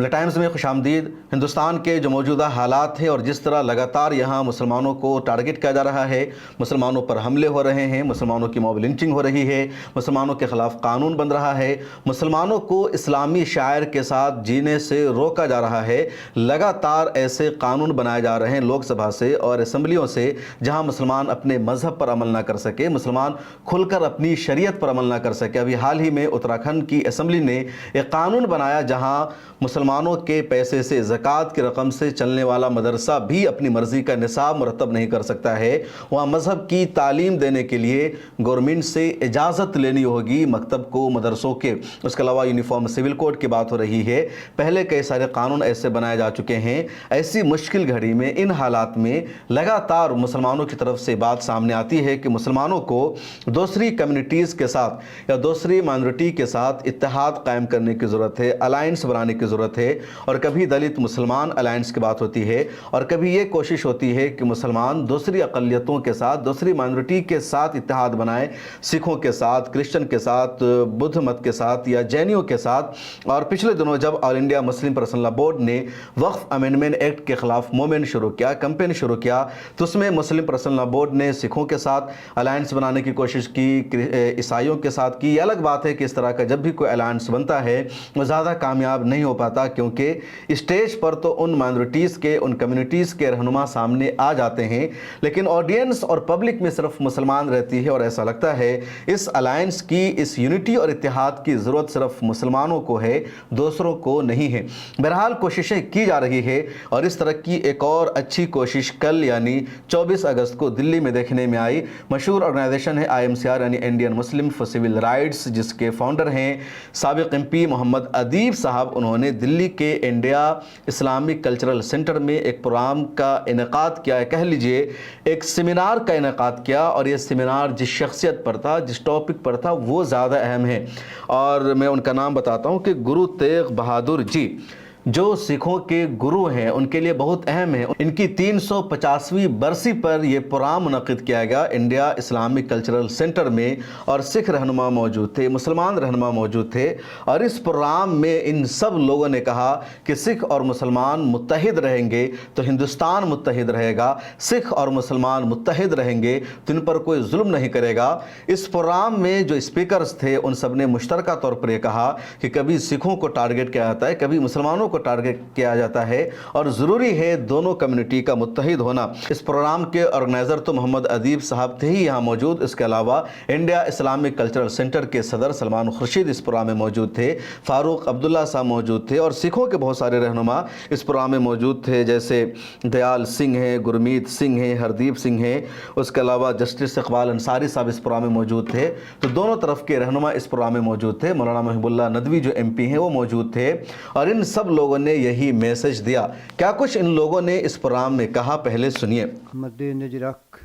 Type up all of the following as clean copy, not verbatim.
The times में खुशामदीद। हिंदुस्तान के जो मौजूदा हालात हैं और जिस तरह लगातार यहाँ मुसलमानों को टारगेट किया जा रहा है, मुसलमानों पर हमले हो रहे हैं, मुसलमानों की मॉब लिंचिंग हो रही है, मुसलमानों के ख़िलाफ़ कानून बन रहा है, मुसलमानों को इस्लामी शायर के साथ जीने से रोका जा रहा है। लगातार ऐसे कानून बनाए जा रहे हैं लोकसभा से और असम्बलियों से जहाँ मुसलमान अपने मज़हब पर अमल ना कर सके, मुसलमान खुलकर अपनी शरीयत पर अमल ना कर सके। अभी हाल ही में उत्तराखंड की असम्बली ने एक कानून बनाया जहाँ मुसलमानों के पैसे से, ज़कात की रकम से चलने वाला मदरसा भी अपनी मर्ज़ी का निसाब मुरतब नहीं कर सकता है। वहाँ मज़हब की तालीम देने के लिए गवर्नमेंट से इजाज़त लेनी होगी मकतब को, मदरसों के। उसके अलावा यूनिफॉर्म सिविल कोड की बात हो रही है। पहले कई सारे कानून ऐसे बनाए जा चुके हैं। ऐसी मुश्किल घड़ी में, इन हालात में लगातार मुसलमानों की तरफ से बात सामने आती है कि मुसलमानों को दूसरी कम्युनिटीज़ के साथ या दूसरी माइनॉरिटी के साथ इत्तेहाद कायम करने की ज़रूरत है, अलायंस बनाने की ज़रूरत है। और कभी दलित मुसलमान अलायंस की बात होती है और कभी ये कोशिश होती है कि मुसलमान दूसरी अक़लियतों के साथ, दूसरी माइनॉरिटी के साथ इत्तेहाद बनाए, सिखों के साथ, क्रिश्चियन के साथ, बुद्ध मत के साथ या जैनियों के साथ। और पिछले दिनों जब all India Muslim personal law board ने वक्फ अमेंडमेंट एक्ट के ख़िलाफ़ मूवमेंट शुरू किया, कैंपेन शुरू किया, तो उसमें मुस्लिम पर्सनल लॉ बोर्ड ने सिखों के साथ अलायंस बनाने की कोशिश की, ईसाइयों के साथ की। अलग बात है कि इस तरह का जब भी कोई अलायंस बनता है वो ज़्यादा कामयाब नहीं हो पाता, क्योंकि स्टेज पर तो उन माइनॉरिटीज़ के, उन कम्युनिटीज़ के रहनुमा सामने आ जाते हैं, लेकिन ऑडियंस और पब्लिक में सिर्फ मुसलमान रहती है। और ऐसा लगता है इस अलायंस की, इस यूनिटी और इत्तेहाद की ज़रूरत सिर्फ मुसलमानों को है, दूसरों को नहीं है। बहरहाल कोशिशें की जा रही है और इस तरह की एक और अच्छी कोशिश कल यानी 24 अगस्त को दिल्ली में देखने में आई। मशहूर ऑर्गेनाइजेशन है IMCR यानी Indian Muslim for civil rights, जिसके फाउंडर हैं साबिक MP मोहम्मद अदीब साहब। उन्होंने दिल्ली के इंडिया इस्लामिक कल्चरल सेंटर में एक प्रोग्राम का इनेकाद किया, कह लीजिए एक सेमिनार का इनेकाद किया। और ये सेमिनार जिस शख्सियत पर था, जिस टॉपिक पर था, वो ज़्यादा अहम है और मैं उनका नाम बताता हूँ कि गुरु तेग बहादुर जी, जो सिखों के गुरु हैं, उनके लिए बहुत अहम है। इनकी 350वीं बरसी पर यह प्रोग्राम मुनक़िद किया गया इंडिया इस्लामिक कल्चरल सेंटर में और सिख रहनुमा मौजूद थे, मुसलमान रहनुमा मौजूद थे। और इस प्रोग्राम में इन सब लोगों ने कहा कि सिख और मुसलमान मुत्तहिद रहेंगे तो हिंदुस्तान मुत्तहिद रहेगा, सिख और मुसलमान मुत्तहिद रहेंगे तो इन पर कोई जुल्म नहीं करेगा। इस प्रोग्राम में जो स्पीकर्स थे उन सब ने मुश्तरका तौर पर यह कहा कि कभी सिखों को टारगेट किया जाता है, कभी मुसलमानों को टारगेट किया जाता है और ज़रूरी है दोनों कम्युनिटी का मुत्तहिद होना। इस प्रोग्राम के ऑर्गेनाइज़र तो मोहम्मद अदीब साहब थे ही यहाँ मौजूद। इसके अलावा इंडिया इस्लामिक कल्चरल सेंटर के सदर सलमान खुर्शीद इस प्रोग्राम में मौजूद थे, फ़ारूक अब्दुल्ला साहब मौजूद थे और सिखों के बहुत सारे रहनुमा इस प्रोग्राम में मौजूद थे, जैसे दयाल सिंह हैं, गुरमीत सिंह हैं, हरदीप सिंह हैं। उसके अलावा जस्टिस इकबाल अंसारी साहब इस प्रोग्राम में मौजूद थे। तो दोनों तरफ के रहनुमा इस प्रोग्राम में मौजूद थे। मौलाना महबूबुल्लाह नदवी जो MP हैं वो मौजूद थे और इन सब लोगों ने यही मैसेज दिया। क्या कुछ इन लोगों ने इस प्रोग्राम में कहा, पहले सुनिए। मद्दे नज़र रख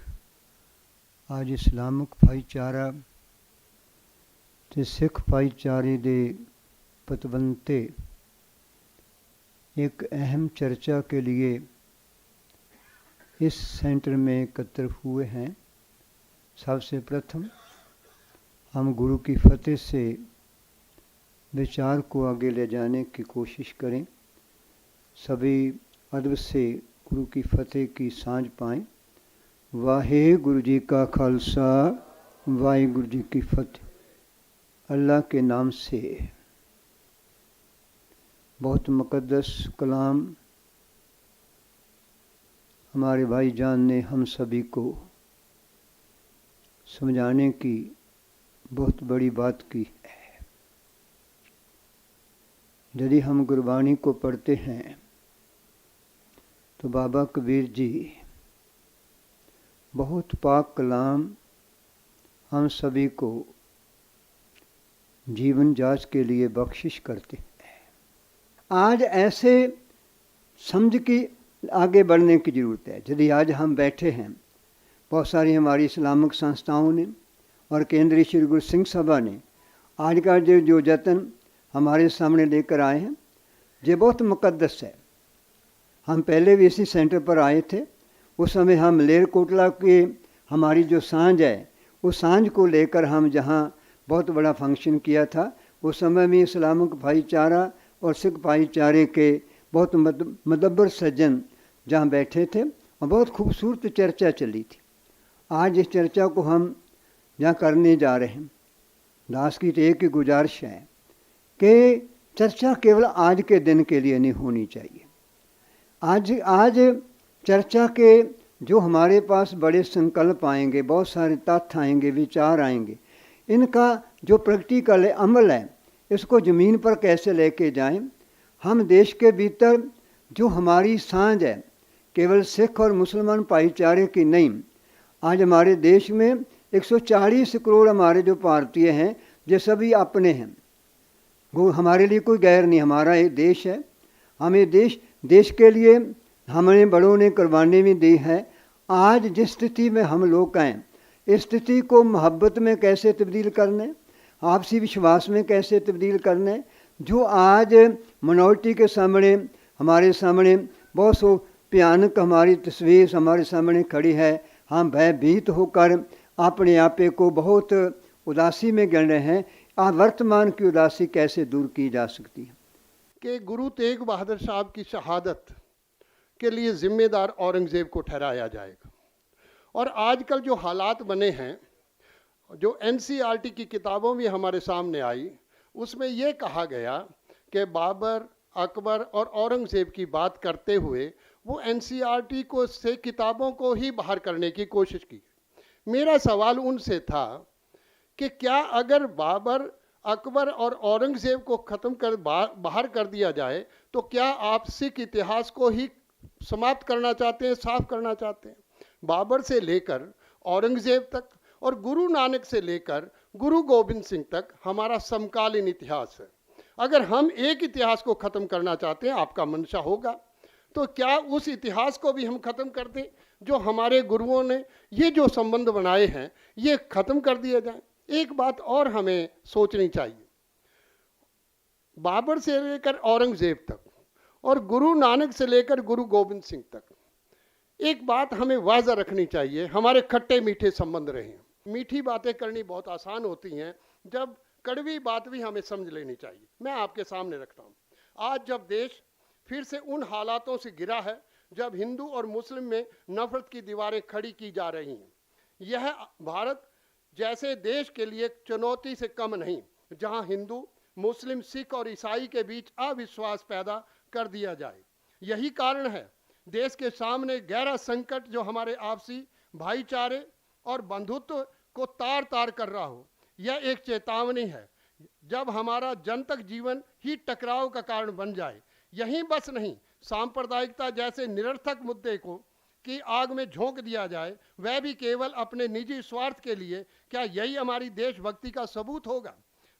आज इस्लामिक भाईचारा ते सिख भाईचारे दे पतवंते एक अहम चर्चा के लिए इस सेंटर में एकत्र हुए हैं। सबसे प्रथम हम गुरु की फतेह से विचार को आगे ले जाने की कोशिश करें। सभी अदब से गुरु की फतेह की सांझ पाएँ। वाहे गुरु जी का खालसा, वाहे गुरु जी की फतेह। अल्लाह के नाम से बहुत मुक़द्दस कलाम हमारे भाई जान ने हम सभी को समझाने की बहुत बड़ी बात की है। यदि हम गुरबानी को पढ़ते हैं तो बाबा कबीर जी बहुत पाक कलाम हम सभी को जीवन जांच के लिए बख्शिश करते हैं। आज ऐसे समझ की आगे बढ़ने की ज़रूरत है। यदि आज हम बैठे हैं, बहुत सारी हमारी इस्लामिक संस्थाओं ने और केंद्रीय श्री गुरु सिंह सभा ने आज का जो जतन हमारे सामने लेकर आए हैं, ये बहुत मुक़द्दस है। हम पहले भी इसी सेंटर पर आए थे। उस समय हम मलेरकोटला के हमारी जो सांझ है, उस सांझ को लेकर हम जहाँ बहुत बड़ा फंक्शन किया था, उस समय में इस्लामिक भाईचारा और सिख भाईचारे के बहुत मदब्बर सज्जन जहाँ बैठे थे और बहुत खूबसूरत चर्चा चली थी। आज इस चर्चा को हम यहाँ करने जा रहे हैं। दास की तो एक ही गुजारिश है कि चर्चा केवल आज के दिन के लिए नहीं होनी चाहिए। आज चर्चा के जो हमारे पास बड़े संकल्प आएंगे, बहुत सारे तथ्य आएंगे, विचार आएंगे, इनका जो प्रैक्टिकल है, अमल है, इसको ज़मीन पर कैसे लेके जाएं। हम देश के भीतर जो हमारी सांझ है केवल सिख और मुसलमान भाईचारे की नहीं, आज हमारे देश में 140 करोड़ हमारे जो भारतीय हैं ये सभी अपने हैं। वो हमारे लिए कोई गैर नहीं, हमारा एक देश है। हमें देश के लिए हमारे बड़ों ने कुर्बानी भी दी है। आज जिस स्थिति में हम लोग हैं, इस स्थिति को मोहब्बत में कैसे तब्दील करने, आपसी विश्वास में कैसे तब्दील करने। जो आज मिनॉरिटी के सामने, हमारे सामने बहुत सो भयानक हमारी तस्वीर हमारे सामने खड़ी है, हम भयभीत होकर अपने आपे को बहुत उदासी में गिन रहे हैं। आज वर्तमान की उदासी कैसे दूर की जा सकती है कि गुरु तेग बहादुर साहब की शहादत के लिए जिम्मेदार औरंगज़ेब को ठहराया जाएगा। और आजकल जो हालात बने हैं, जो एनसीईआरटी की किताबों में हमारे सामने आई, उसमें ये कहा गया कि बाबर, अकबर और औरंगज़ेब की बात करते हुए वो एनसीईआरटी को से किताबों को ही बाहर करने की कोशिश की। मेरा सवाल उनसे था कि क्या अगर बाबर, अकबर और औरंगज़ेब को ख़त्म कर बाहर कर दिया जाए तो क्या आप सिख इतिहास को ही समाप्त करना चाहते हैं, साफ करना चाहते हैं? बाबर से लेकर औरंगज़ेब तक और गुरु नानक से लेकर गुरु गोबिंद सिंह तक हमारा समकालीन इतिहास है। अगर हम एक इतिहास को ख़त्म करना चाहते हैं, आपका मंशा होगा, तो क्या उस इतिहास को भी हम ख़त्म कर दें? जो हमारे गुरुओं ने ये जो संबंध बनाए हैं, ये ख़त्म कर दिए जाएं। एक बात और हमें सोचनी चाहिए, बाबर से लेकर औरंगज़ेब तक और गुरु नानक से लेकर गुरु गोबिंद सिंह तक एक बात हमें वाज़ा रखनी चाहिए, हमारे खट्टे मीठे संबंध रहे हैं। मीठी बातें करनी बहुत आसान होती हैं, जब कड़वी बात भी हमें समझ लेनी चाहिए। मैं आपके सामने रखता हूँ, आज जब देश फिर से उन हालातों से गिरा है जब हिंदू और मुस्लिम में नफरत की दीवारें खड़ी की जा रही हैं, यह भारत जैसे देश के लिए चुनौती से कम नहीं, जहां हिंदू, मुस्लिम, सिख और ईसाई के बीच अविश्वास पैदा कर दिया जाए। यही कारण है देश के सामने गहरा संकट जो हमारे आपसी भाईचारे और बंधुत्व को तार तार कर रहा हो। यह एक चेतावनी है, जब हमारा जनतक जीवन ही टकराव का कारण बन जाए। यहीं बस नहीं, सांप्रदायिकता जैसे निरर्थक मुद्दे को की आग में झोंक दिया जाए, वह भी केवल अपने निजी स्वार्थ के लिए। क्या यही हमारी देशभक्ति का सबूत होगा?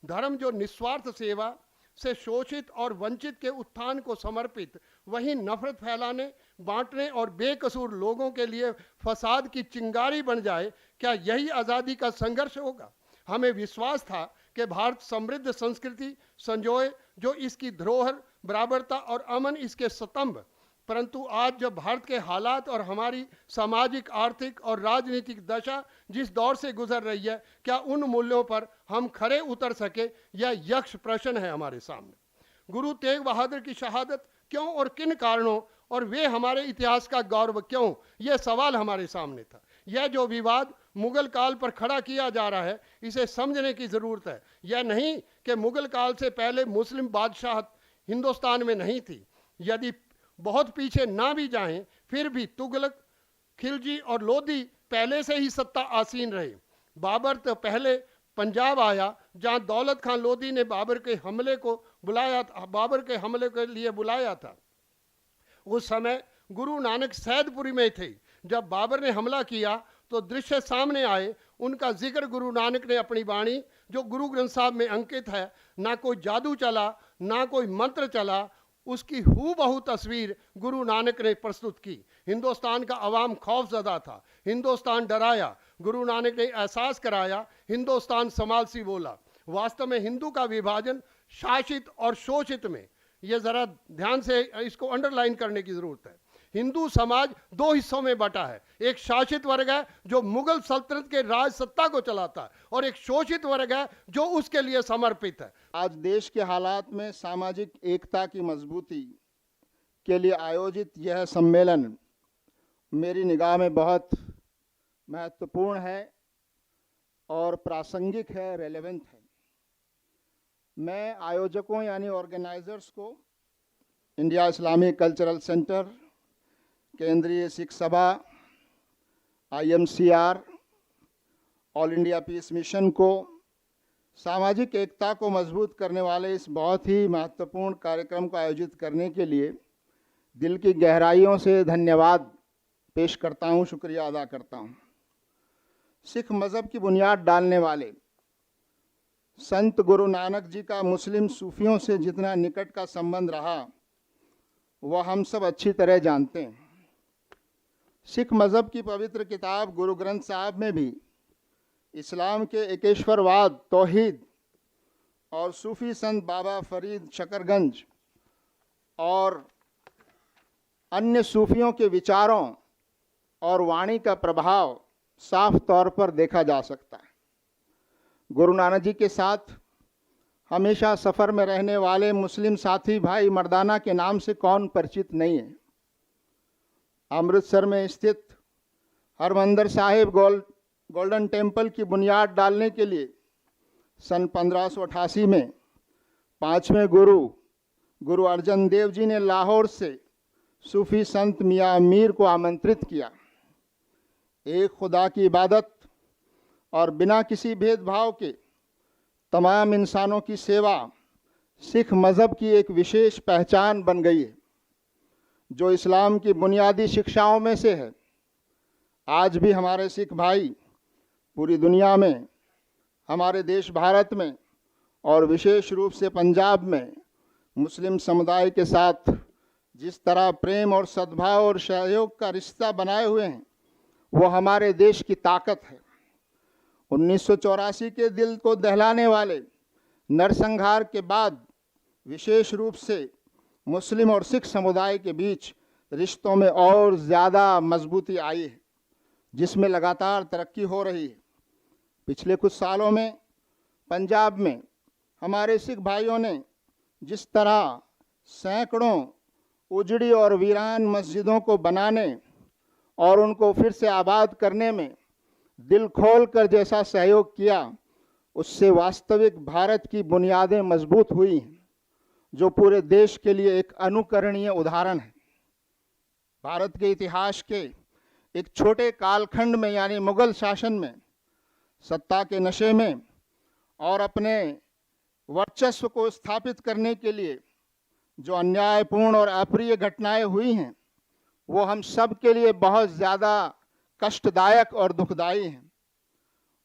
धर्म जो निस्वार्थ सेवा से शोषित और वंचित के उत्थान को समर्पित, वहीं नफरत फैलाने, बांटने और बेकसूर लोगों के लिए फसाद की चिंगारी बन जाए, क्या यही आज़ादी का संघर्ष होगा? हमें विश्वास था कि भारत समृद्ध संस्कृति संजोए, जो इसकी धरोहर, बराबरता और अमन इसके स्तंभ। परंतु आज जब भारत के हालात और हमारी सामाजिक, आर्थिक और राजनीतिक दशा जिस दौर से गुजर रही है, क्या उन मूल्यों पर हम खरे उतर सके, यह यक्ष प्रश्न है हमारे सामने। गुरु तेग बहादुर की शहादत क्यों और किन कारणों, और वे हमारे इतिहास का गौरव क्यों, यह सवाल हमारे सामने था। यह जो विवाद मुगल काल पर खड़ा किया जा रहा है, इसे समझने की ज़रूरत है। यह नहीं कि मुगल काल से पहले मुस्लिम बादशाह हिंदुस्तान में नहीं थी। यदि बहुत पीछे ना भी जाएं, फिर भी तुगलक, खिलजी और लोधी पहले से ही सत्ता आसीन रहे। बाबर तो पहले पंजाब आया, जहां दौलत खान लोधी ने बाबर के हमले के लिए बुलाया था। उस समय गुरु नानक सैदपुरी में थे। जब बाबर ने हमला किया तो दृश्य सामने आए। उनका जिक्र गुरु नानक ने अपनी वाणी, जो गुरु ग्रंथ साहब में अंकित है, ना कोई जादू चला, ना कोई मंत्र चला, उसकी हूबहू तस्वीर गुरु नानक ने प्रस्तुत की। हिंदुस्तान का अवाम खौफजदा था, हिंदुस्तान डराया। गुरु नानक ने एहसास कराया, हिंदुस्तान संभाल सी बोला। वास्तव में हिंदू का विभाजन शासित और शोषित में, यह ज़रा ध्यान से इसको अंडरलाइन करने की ज़रूरत है। हिंदू समाज दो हिस्सों में बटा है। एक शासित वर्ग है जो मुगल सल्तनत के राज सत्ता को चलाता है, और एक शोषित वर्ग है जो उसके लिए समर्पित है। आज देश के हालात में सामाजिक एकता की मजबूती के लिए आयोजित यह सम्मेलन मेरी निगाह में बहुत महत्वपूर्ण है और प्रासंगिक है, रेलेवेंट है। मैं आयोजकों यानी ऑर्गेनाइजर्स को इंडिया इस्लामिक कल्चरल सेंटर, केंद्रीय Sikh Sabha, IMCR, all India peace mission को सामाजिक एकता को मजबूत करने वाले इस बहुत ही महत्वपूर्ण कार्यक्रम को आयोजित करने के लिए दिल की गहराइयों से धन्यवाद पेश करता हूँ, शुक्रिया अदा करता हूँ। सिख मज़हब की बुनियाद डालने वाले संत गुरु नानक जी का मुस्लिम सूफियों से जितना निकट का संबंध रहा वह हम सब अच्छी तरह जानते हैं। सिख मज़हब की पवित्र किताब गुरु ग्रंथ साहब में भी इस्लाम के एकेश्वरवाद, तौहीद और सूफ़ी संत बाबा फरीद शकरगंज और अन्य सूफियों के विचारों और वाणी का प्रभाव साफ तौर पर देखा जा सकता है। गुरु नानक जी के साथ हमेशा सफ़र में रहने वाले मुस्लिम साथी भाई मर्दाना के नाम से कौन परिचित नहीं है। अमृतसर में स्थित हरमंदिर साहिब गोल्डन टेम्पल की बुनियाद डालने के लिए सन 1588 में 5वें गुरु अर्जन देव जी ने लाहौर से सूफी संत मियाँ मीर को आमंत्रित किया। एक खुदा की इबादत और बिना किसी भेदभाव के तमाम इंसानों की सेवा सिख मज़हब की एक विशेष पहचान बन गई है, जो इस्लाम की बुनियादी शिक्षाओं में से है। आज भी हमारे सिख भाई पूरी दुनिया में, हमारे देश भारत में और विशेष रूप से पंजाब में मुस्लिम समुदाय के साथ जिस तरह प्रेम और सद्भाव और सहयोग का रिश्ता बनाए हुए हैं, वो हमारे देश की ताकत है। 1984 के दिल को दहलाने वाले नरसंहार के बाद विशेष रूप से मुस्लिम और सिख समुदाय के बीच रिश्तों में और ज़्यादा मजबूती आई है, जिसमें लगातार तरक्की हो रही है। पिछले कुछ सालों में पंजाब में हमारे सिख भाइयों ने जिस तरह सैकड़ों उजड़ी और वीरान मस्जिदों को बनाने और उनको फिर से आबाद करने में दिल खोल कर जैसा सहयोग किया, उससे वास्तविक भारत की बुनियादें मजबूत हुई हैं, जो पूरे देश के लिए एक अनुकरणीय उदाहरण है। भारत के इतिहास के एक छोटे कालखंड में यानी मुगल शासन में सत्ता के नशे में और अपने वर्चस्व को स्थापित करने के लिए जो अन्यायपूर्ण और अप्रिय घटनाएं हुई हैं, वो हम सब के लिए बहुत ज़्यादा कष्टदायक और दुखदायी हैं।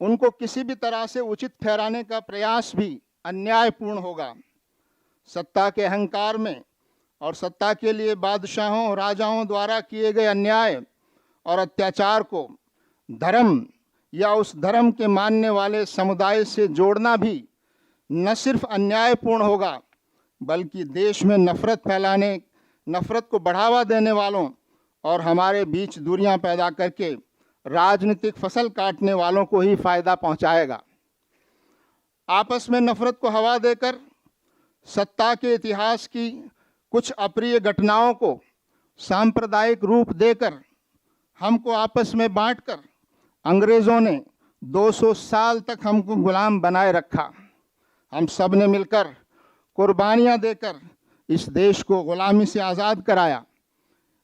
उनको किसी भी तरह से उचित ठहराने का प्रयास भी अन्यायपूर्ण होगा। सत्ता के अहंकार में और सत्ता के लिए बादशाहों और राजाओं द्वारा किए गए अन्याय और अत्याचार को धर्म या उस धर्म के मानने वाले समुदाय से जोड़ना भी न सिर्फ अन्यायपूर्ण होगा, बल्कि देश में नफरत फैलाने, नफरत को बढ़ावा देने वालों और हमारे बीच दूरियां पैदा करके राजनीतिक फसल काटने वालों को ही फायदा पहुंचाएगा। आपस में नफरत को हवा देकर सत्ता के इतिहास की कुछ अप्रिय घटनाओं को सांप्रदायिक रूप देकर हमको आपस में बांटकर अंग्रेज़ों ने 200 साल तक हमको गुलाम बनाए रखा। हम सब ने मिलकर कुर्बानियां देकर इस देश को गुलामी से आज़ाद कराया।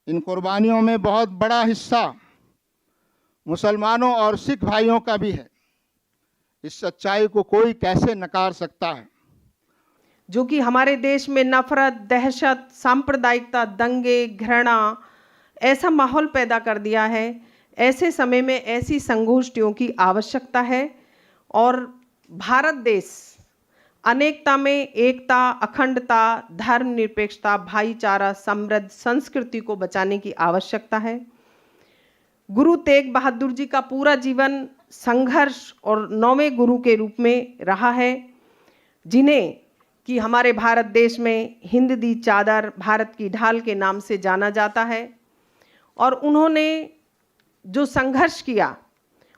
इन कुर्बानियों में बहुत बड़ा हिस्सा मुसलमानों और सिख भाइयों का भी है। इस सच्चाई को कोई कैसे नकार सकता है? जो कि हमारे देश में नफरत, दहशत, सांप्रदायिकता, दंगे, घृणा ऐसा माहौल पैदा कर दिया है। ऐसे समय में ऐसी संगोष्ठियों की आवश्यकता है और भारत देश अनेकता में एकता, अखंडता, धर्मनिरपेक्षता, भाईचारा, समृद्ध संस्कृति को बचाने की आवश्यकता है। गुरु तेग बहादुर जी का पूरा जीवन संघर्ष और 9वें गुरु के रूप में रहा है, जिन्हें कि हमारे भारत देश में हिंद दी चादर, भारत की ढाल के नाम से जाना जाता है। और उन्होंने जो संघर्ष किया,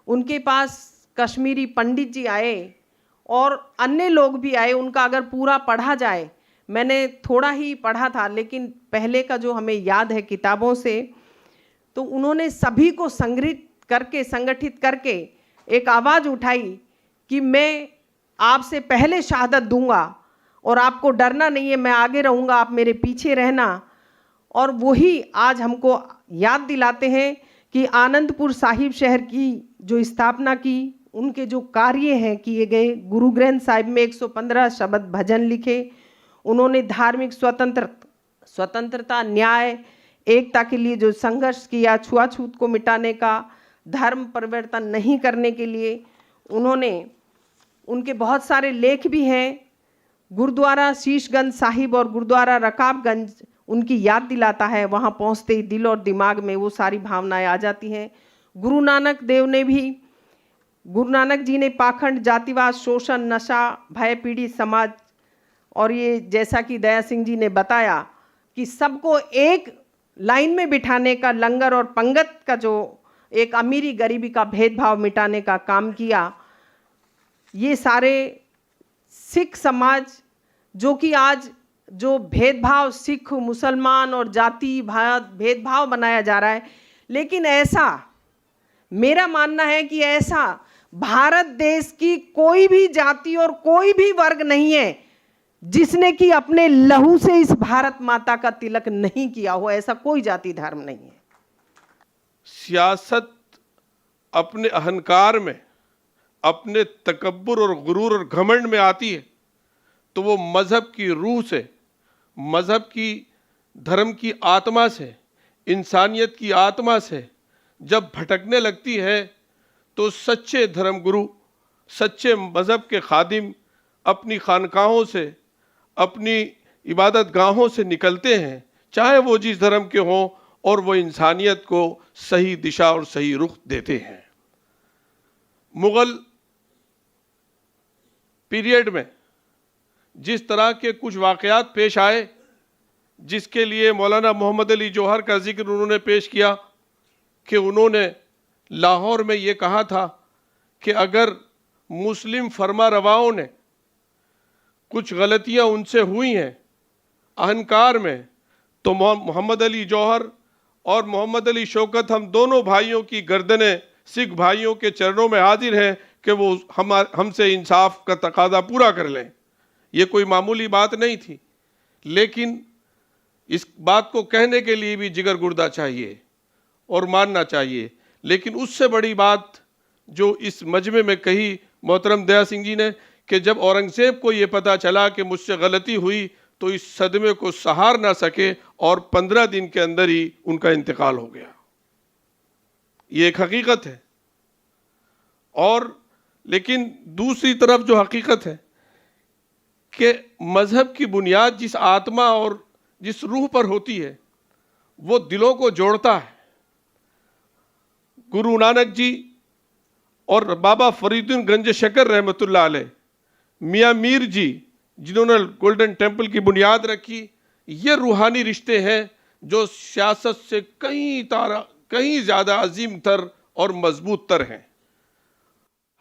उनके पास कश्मीरी पंडित जी आए और अन्य लोग भी आए। उनका अगर पूरा पढ़ा जाए, मैंने थोड़ा ही पढ़ा था लेकिन पहले का जो हमें याद है किताबों से, तो उन्होंने सभी को संगठित करके एक आवाज़ उठाई कि मैं आपसे पहले शहादत दूंगा और आपको डरना नहीं है, मैं आगे रहूंगा, आप मेरे पीछे रहना। और वही आज हमको याद दिलाते हैं कि आनंदपुर साहिब शहर की जो स्थापना की, उनके जो कार्य हैं किए गए, गुरु ग्रंथ साहिब में 115 शब्द भजन लिखे, उन्होंने धार्मिक स्वतंत्रता, न्याय, एकता के लिए जो संघर्ष किया, छुआछूत को मिटाने का, धर्म परिवर्तन नहीं करने के लिए उन्होंने, उनके बहुत सारे लेख भी हैं। गुरुद्वारा शीशगंज साहिब और गुरुद्वारा रकाबगंज उनकी याद दिलाता है। वहाँ पहुँचते ही दिल और दिमाग में वो सारी भावनाएं आ जाती हैं। गुरु नानक जी ने पाखंड, जातिवाद, शोषण, नशा, भय पीड़ित समाज, और ये जैसा कि दया सिंह जी ने बताया कि सबको एक लाइन में बिठाने का, लंगर और पंगत का जो एक अमीरी गरीबी का भेदभाव मिटाने का काम किया। ये सारे सिख समाज, जो कि आज जो भेदभाव सिख, मुसलमान और जाति भेदभाव बनाया जा रहा है, लेकिन ऐसा मेरा मानना है कि ऐसा भारत देश की कोई भी जाति और कोई भी वर्ग नहीं है जिसने कि अपने लहू से इस भारत माता का तिलक नहीं किया हो। ऐसा कोई जाति धर्म नहीं है। सियासत अपने अहंकार में, अपने तकब्बुर और गुरूर और घमंड में आती है तो वो मज़हब की रूह से, मज़हब की, धर्म की आत्मा से, इंसानियत की आत्मा से जब भटकने लगती है तो सच्चे धर्म गुरु, सच्चे मज़हब के खादिम अपनी खानकाहों से, अपनी इबादत गाहों से निकलते हैं, चाहे वो जिस धर्म के हों, और वो इंसानियत को सही दिशा और सही रुख देते हैं। मुग़ल पीरियड में जिस तरह के कुछ वाक़यात पेश आए, जिसके लिए मौलाना मोहम्मद अली जौहर का जिक्र उन्होंने पेश किया कि उन्होंने लाहौर में ये कहा था कि अगर मुस्लिम फरमा रवाओं ने कुछ गलतियां उनसे हुई हैं अहंकार में, तो मोहम्मद अली जौहर और मोहम्मद अली शौकत, हम दोनों भाइयों की गर्दनें सिख भाइयों के चरणों में हाजिर हैं कि वो हमसे इंसाफ का तकाजा पूरा कर लें। ये कोई मामूली बात नहीं थी, लेकिन इस बात को कहने के लिए भी जिगर गुर्दा चाहिए और मानना चाहिए। लेकिन उससे बड़ी बात जो इस मजमे में कही मोहतरम दया सिंह जी ने, कि जब औरंगज़ेब को ये पता चला कि मुझसे गलती हुई तो इस सदमे को सहार ना सके और 15 दिन के अंदर ही उनका इंतकाल हो गया। ये एक हकीकत है। और लेकिन दूसरी तरफ जो हकीकत है कि मज़हब की बुनियाद जिस आत्मा और जिस रूह पर होती है वो दिलों को जोड़ता है। गुरु नानक जी और बाबा फरीदुद्दीन गंज शकर रहमतुल्लाह अलैह, मियाँ मीर जी जिन्होंने गोल्डन टेम्पल की बुनियाद रखी, ये रूहानी रिश्ते हैं जो सियासत से कहीं ज़्यादा अजीम तर और मजबूत तर हैं।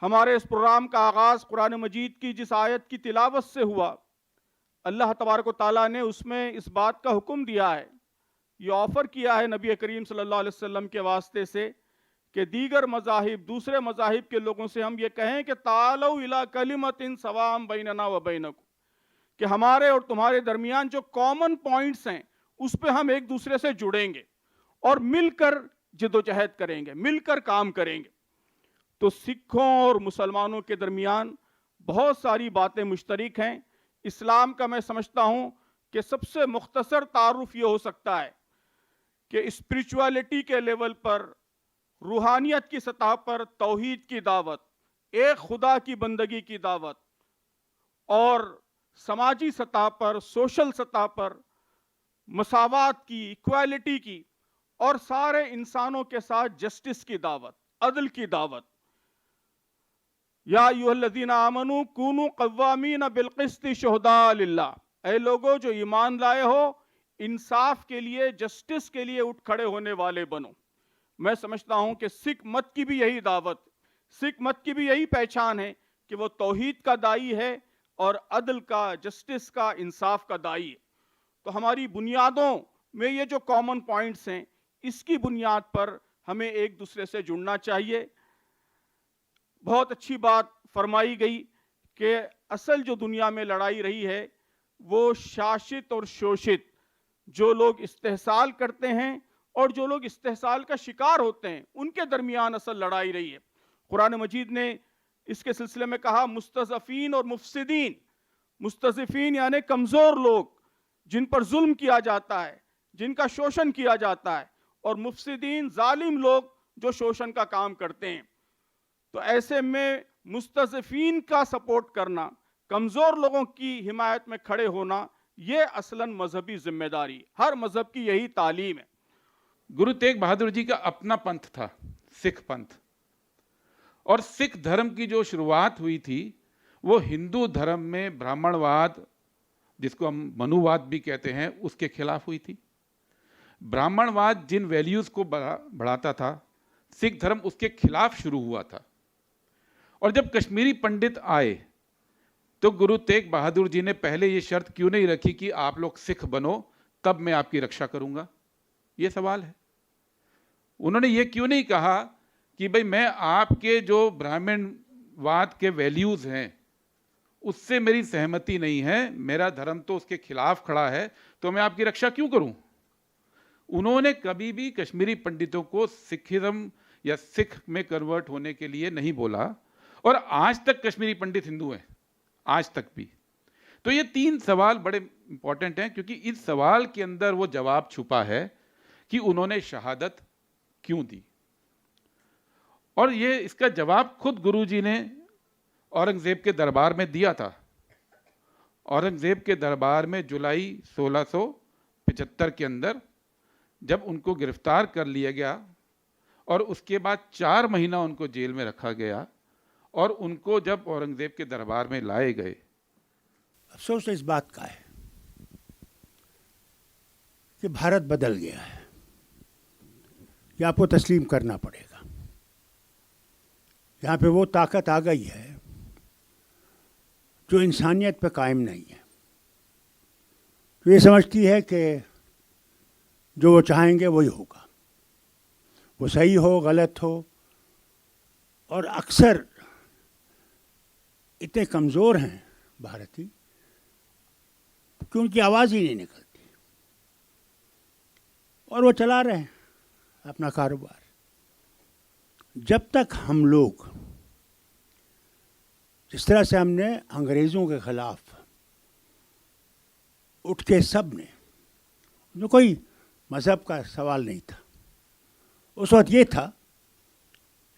हमारे इस प्रोग्राम का आगाज़ कुरान मजीद की जिस आयत की तिलावत से हुआ, अल्लाह तबारक व तआला ने उसमें इस बात का हुक्म दिया है, ये ऑफ़र किया है नबी करीम सल्लल्लाहु अलैहि वसल्लम के वास्ते से कि दीगर मज़ाहिब, दूसरे मज़ाहिब के लोगों से हम ये कहें कि तालौ इला कलिमतिन सवाम बैनना व बैनकुम, कि हमारे और तुम्हारे दरमियान जो कॉमन पॉइंट्स हैं उस पे हम एक दूसरे से जुड़ेंगे और मिलकर जिद्दोजहद करेंगे, मिलकर काम करेंगे। तो सिखों और मुसलमानों के दरमियान बहुत सारी बातें मुश्तरक हैं। इस्लाम का मैं समझता हूँ कि सबसे मुख्तसर तारुफ ये हो सकता है कि स्पिरिचुअलिटी के लेवल पर, रूहानियत की सतह पर तौहीद की दावत, एक खुदा की बंदगी की दावत, और समाजी सतह पर, सोशल सतह पर मसावात की, इक्वालिटी की, और सारे इंसानों के साथ जस्टिस की दावत, अदल की दावत। या अय्युहल्लज़ीना आमनू कूनू क़व्वामीन बिल क़िस्ति शुहदा लिल्लाह, ऐ लोगो जो ईमान लाए हो, इंसाफ के लिए, जस्टिस के लिए उठ खड़े होने वाले बनो। मैं समझता हूं कि सिख मत की भी यही दावत, सिख मत की भी यही पहचान है कि वो तौहीद का दाई है और अदल का, जस्टिस का, इंसाफ का दाई है। तो हमारी बुनियादों में ये जो कॉमन पॉइंट्स हैं, इसकी बुनियाद पर हमें एक दूसरे से जुड़ना चाहिए। बहुत अच्छी बात फरमाई गई कि असल जो दुनिया में लड़ाई रही है वो शासित और शोषित, जो लोग इस्तेहसाल करते हैं और जो लोग इस्तेहसाल का शिकार होते हैं, उनके दरमियान असल लड़ाई रही है। कुरान मजीद ने इसके सिलसिले में कहा मुस्तज़फ़ीन और मुफ़सिदीन। मुस्तज़फ़ीन यानी कमज़ोर लोग जिन पर जुल्म किया जाता है, जिनका शोषण किया जाता है, और मुफ़सिदीन जालिम लोग जो शोषण का काम करते हैं। तो ऐसे में मुस्तज़फ़ीन का सपोर्ट करना, कमज़ोर लोगों की हिमायत में खड़े होना, ये असलन मजहबी जिम्मेदारी, हर मजहब की यही तालीम है। गुरु तेग बहादुर जी का अपना पंथ था, सिख पंथ, और सिख धर्म की जो शुरुआत हुई थी वो हिंदू धर्म में ब्राह्मणवाद, जिसको हम मनुवाद भी कहते हैं, उसके खिलाफ हुई थी। ब्राह्मणवाद जिन वैल्यूज़ को बढ़ाता था, सिख धर्म उसके खिलाफ शुरू हुआ था। और जब कश्मीरी पंडित आए तो गुरु तेग बहादुर जी ने पहले ये शर्त क्यों नहीं रखी कि आप लोग सिख बनो तब मैं आपकी रक्षा करूंगा? ये सवाल है। उन्होंने ये क्यों नहीं कहा कि भाई मैं आपके जो ब्राह्मणवाद के वैल्यूज़ हैं उससे मेरी सहमति नहीं है, मेरा धर्म तो उसके खिलाफ खड़ा है, तो मैं आपकी रक्षा क्यों करूं? उन्होंने कभी भी कश्मीरी पंडितों को सिखिज्म या सिख में कन्वर्ट होने के लिए नहीं बोला, और आज तक कश्मीरी पंडित हिंदू हैं, आज तक भी। तो ये 3 सवाल बड़े इंपॉर्टेंट हैं, क्योंकि इस सवाल के अंदर वो जवाब छुपा है कि उन्होंने शहादत क्यों दी। और ये इसका जवाब खुद गुरुजी ने औरंगज़ेब के दरबार में दिया था। औरंगज़ेब के दरबार में जुलाई 1675 के अंदर जब उनको गिरफ्तार कर लिया गया और उसके बाद 4 महीना उनको जेल में रखा गया, और उनको जब औरंगज़ेब के दरबार में लाए गए, अफसोस इस बात का है कि भारत बदल गया है। ये आपको तस्लीम करना पड़ेगा। यहाँ पे वो ताकत आ गई है जो इंसानियत पे कायम नहीं है, तो ये समझती है कि जो वो चाहेंगे वही होगा, वो सही हो गलत हो। और अक्सर इतने कमज़ोर हैं भारतीय कि उनकी आवाज़ ही नहीं निकलती, और वो चला रहे हैं अपना कारोबार। जब तक हम लोग जिस तरह से हमने अंग्रेज़ों के ख़िलाफ़ उठ के सब ने, जो कोई मज़हब का सवाल नहीं था, उस वक्त ये था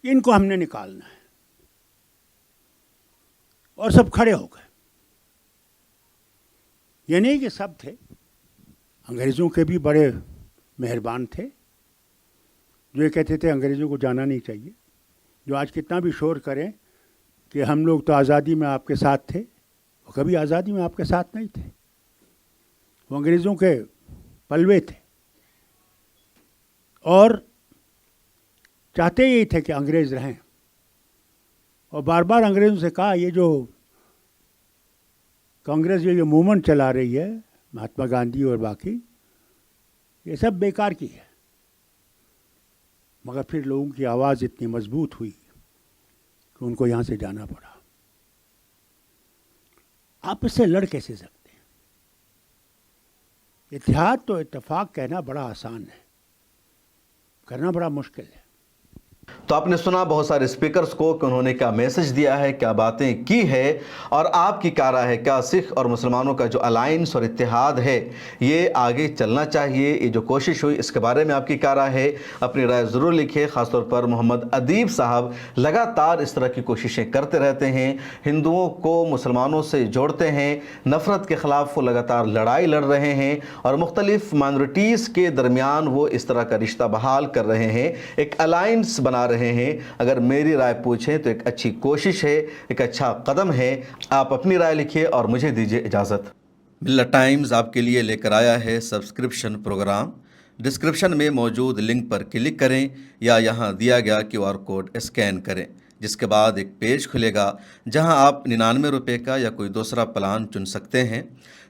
कि इनको हमने निकालना है, और सब खड़े हो गए। ये नहीं कि सब थे, अंग्रेज़ों के भी बड़े मेहरबान थे जो ये कहते थे अंग्रेज़ों को जाना नहीं चाहिए। जो आज कितना भी शोर करें कि हम लोग तो आज़ादी में आपके साथ थे, वो कभी आज़ादी में आपके साथ नहीं थे, वो अंग्रेज़ों के पलवे थे, और चाहते यही थे कि अंग्रेज़ रहें। और बार बार अंग्रेज़ों से कहा ये जो कांग्रेस ये मूवमेंट चला रही है, महात्मा गांधी और बाकी, ये सब बेकार की है। मगर फिर लोगों की आवाज़ इतनी मजबूत हुई कि उनको यहाँ से जाना पड़ा। आप इससे लड़ कैसे सकते हैं? इत्तेहाद तो इत्तेफाक कहना बड़ा आसान है, करना बड़ा मुश्किल है। तो आपने सुना बहुत सारे स्पीकर्स को कि उन्होंने क्या मैसेज दिया है, क्या बातें की है, और आपकी क्या राय है? क्या सिख और मुसलमानों का जो अलायंस और इत्तेहाद है ये आगे चलना चाहिए? ये जो कोशिश हुई इसके बारे में आपकी क्या राय है? अपनी राय ज़रूर लिखिए। ख़ासतौर पर मोहम्मद अदीब साहब लगातार इस तरह की कोशिशें करते रहते हैं, हिंदुओं को मुसलमानों से जोड़ते हैं, नफ़रत के ख़िलाफ़ वो लगातार लड़ाई लड़ रहे हैं, और मुख्तलिफ़ माइनॉरिटीज़ के दरमियान वो इस तरह का रिश्ता बहाल कर रहे हैं, एक अलायंस बना रहे हैं। अगर मेरी राय पूछें तो एक अच्छी कोशिश है, एक अच्छा कदम है। आप अपनी राय लिखिए और मुझे दीजिए इजाज़त। मिल्लत टाइम्स आपके लिए लेकर आया है सब्सक्रिप्शन प्रोग्राम। डिस्क्रिप्शन में मौजूद लिंक पर क्लिक करें या यहाँ दिया गया QR कोड स्कैन करें, जिसके बाद एक पेज खुलेगा जहां आप 99 रुपये का या कोई दूसरा प्लान चुन सकते हैं।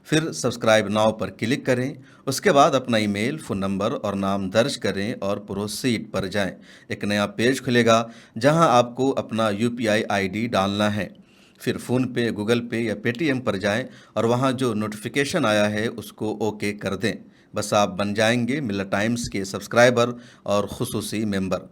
फिर सब्सक्राइब नाउ पर क्लिक करें, उसके बाद अपना ईमेल, फ़ोन नंबर और नाम दर्ज करें और प्रोसीड पर जाएं। एक नया पेज खुलेगा जहां आपको अपना UPI ID डालना है। फिर फ़ोन पे, गूगल पे या पेटीएम पर जाएं और वहां जो नोटिफिकेशन आया है उसको ओके कर दें। बस आप बन जाएंगे मिल्लत टाइम्स के सब्सक्राइबर और खुसूसी मेंबर।